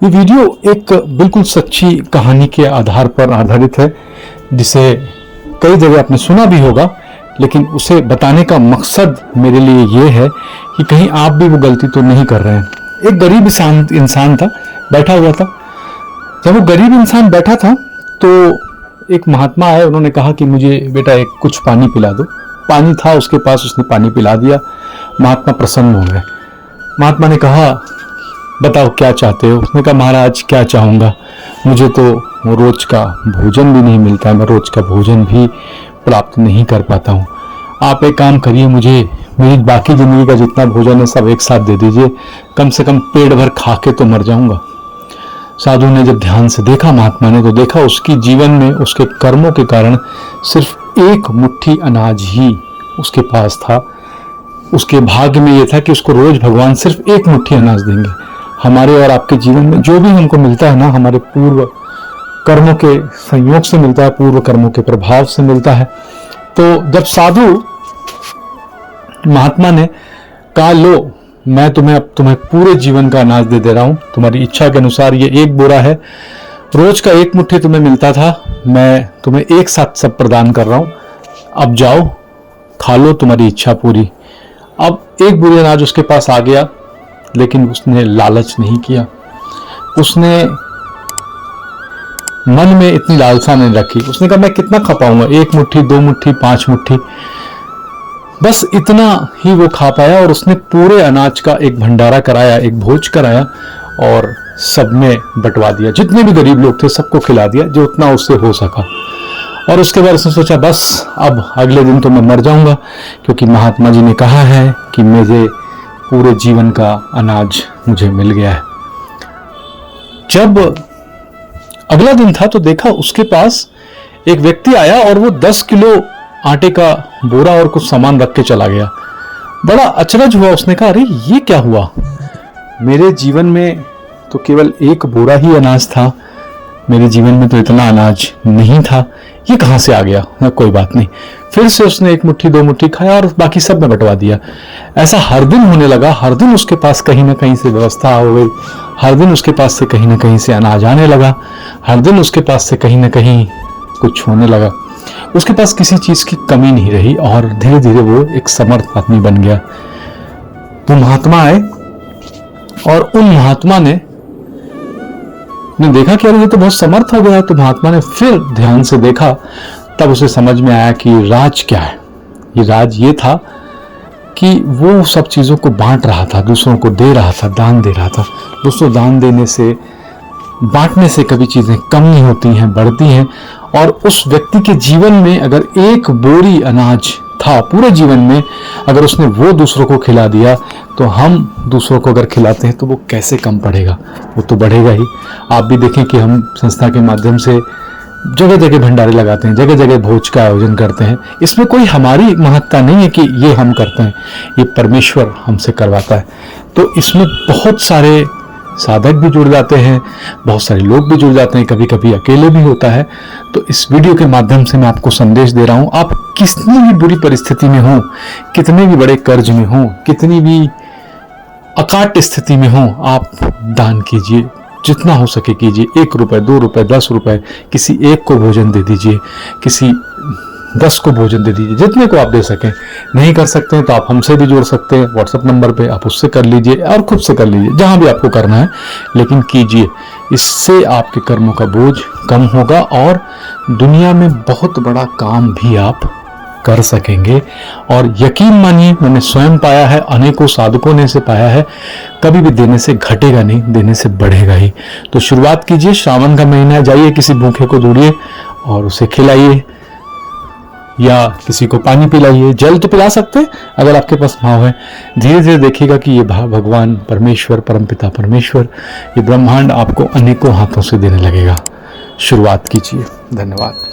ये वीडियो एक बिल्कुल सच्ची कहानी के आधार पर आधारित है, जिसे कई जगह आपने सुना भी होगा, लेकिन उसे बताने का मकसद मेरे लिए ये है कि कहीं आप भी वो गलती तो नहीं कर रहे हैं। एक गरीब इंसान था, बैठा हुआ था। जब वो गरीब इंसान बैठा था तो एक महात्मा आए, उन्होंने कहा कि मुझे बेटा एक कुछ पानी पिला दो। पानी था उसके पास, उसने पानी पिला दिया। महात्मा प्रसन्न हो गए। महात्मा ने कहा, बताओ क्या चाहते हो? उसने कहा, महाराज क्या चाहूँगा, मुझे तो रोज का भोजन भी नहीं मिलता है, मैं रोज का भोजन भी प्राप्त नहीं कर पाता हूँ। आप एक काम करिए, मुझे मेरी बाकी जिंदगी का जितना भोजन है सब एक साथ दे दीजिए, कम से कम पेट भर खा के तो मर जाऊंगा। साधु ने जब ध्यान से देखा, महात्मा ने, तो देखा उसकी जीवन में उसके कर्मों के कारण सिर्फ एक मुट्ठी अनाज ही उसके पास था। उसके भाग्य में यह था कि उसको रोज भगवान सिर्फ एक मुट्ठी अनाज देंगे। हमारे और आपके जीवन में जो भी हमको मिलता है ना, हमारे पूर्व कर्मों के संयोग से मिलता है, पूर्व कर्मों के प्रभाव से मिलता है। तो जब साधु महात्मा ने कहा, लो मैं तुम्हें पूरे जीवन का अनाज दे रहा हूं, तुम्हारी इच्छा के अनुसार ये एक बोरा है, रोज का एक मुट्ठी तुम्हें मिलता था, मैं तुम्हें एक साथ सब प्रदान कर रहा हूं, अब जाओ खा लो, तुम्हारी इच्छा पूरी। अब एक बोरी अनाज उसके पास आ गया, लेकिन उसने लालच नहीं किया। उसने मन में इतनी लालसा नहीं रखी। उसने कहा, मैं कितना खा पाऊंगा, एक मुट्ठी, दो मुट्ठी, 5 मुट्ठी, बस इतना ही वो खा पाया। और उसने पूरे अनाज का एक भंडारा कराया, एक भोज कराया और सब में बंटवा दिया। जितने भी गरीब लोग थे सबको खिला दिया, जो उतना उससे हो सका। और उसके बाद उसने सोचा, बस अब अगले दिन तो मैं मर जाऊंगा, क्योंकि महात्मा जी ने कहा है कि मुझे पूरे जीवन का अनाज मुझे मिल गया है। जब अगला दिन था तो देखा उसके पास एक व्यक्ति आया और वो 10 किलो आटे का बोरा और कुछ सामान रख के चला गया। बड़ा अचरज हुआ। उसने कहा, अरे ये क्या हुआ, मेरे जीवन में तो केवल एक बोरा ही अनाज था, मेरे जीवन में तो इतना अनाज नहीं था, ये कहां से आ गया? कोई बात नहीं। फिर से उसने एक मुट्ठी, दो मुट्ठी खाया और बाकी सब में बंटवा दिया। ऐसा हर दिन होने लगा। हर दिन उसके पास कहीं ना कहीं से व्यवस्था हो गई, हर दिन उसके पास से कहीं ना कहीं से अनाज आने लगा, हर दिन उसके पास से कहीं ना कहीं कुछ होने लगा। उसके पास किसी चीज की कमी नहीं रही और धीरे धीरे वो एक समर्थ आदमी बन गया। तो महात्मा आए और उन महात्मा ने देखा कि अरे ये तो बहुत समर्थ हो गया। तो महात्मा ने फिर ध्यान से देखा, तब उसे समझ में आया कि राज क्या है। ये राज ये था कि वो सब चीजों को बांट रहा था, दूसरों को दे रहा था, दान दे रहा था। दोस्तों, दान देने से, बांटने से कभी चीजें कम नहीं होती हैं, बढ़ती हैं। और उस व्यक्ति के जीवन में अगर एक बोरी अनाज था पूरे जीवन में, अगर उसने वो दूसरों को खिला दिया, तो हम दूसरों को अगर खिलाते हैं तो वो कैसे कम पड़ेगा, वो तो बढ़ेगा ही। आप भी देखें कि हम संस्था के माध्यम से जगह जगह भंडारे लगाते हैं, जगह जगह भोज का आयोजन करते हैं। इसमें कोई हमारी महत्ता नहीं है कि ये हम करते हैं, ये परमेश्वर हमसे करवाता है। तो इसमें बहुत सारे साधक भी जुड़ जाते हैं, बहुत सारे लोग भी जुड़ जाते हैं, कभी कभी अकेले भी होता है। तो इस वीडियो के माध्यम से मैं आपको संदेश दे रहा हूं, आप कितनी भी बुरी परिस्थिति में हो, कितने भी बड़े कर्ज में हो, कितनी भी अकाट स्थिति में हो, आप दान कीजिए, जितना हो सके कीजिए। 1 रुपए, 2 रुपए, 10 रुपए, किसी एक को भोजन दे दीजिए, किसी 10 को भोजन दे दीजिए, जितने को आप दे सकें। नहीं कर सकते हैं तो आप हमसे भी जुड़ सकते हैं, व्हाट्सएप नंबर पे आप उससे कर लीजिए और खुद से कर लीजिए, जहां भी आपको करना है, लेकिन कीजिए। इससे आपके कर्मों का बोझ कम होगा और दुनिया में बहुत बड़ा काम भी आप कर सकेंगे। और यकीन मानिए, मैंने स्वयं पाया है, अनेकों साधकों ने इसे पाया है, कभी भी देने से घटेगा नहीं, देने से बढ़ेगा ही। तो शुरुआत कीजिए। श्रावण का महीना है, जाइए किसी भूखे को ढूंढिए और उसे खिलाइए, या किसी को पानी पिलाइए, जल तो पिला सकते हैं अगर आपके पास भाव है। धीरे धीरे देखिएगा कि ये भगवान परमेश्वर, परमपिता परमेश्वर, ये ब्रह्मांड आपको अनेकों हाथों से देने लगेगा। शुरुआत कीजिए। धन्यवाद।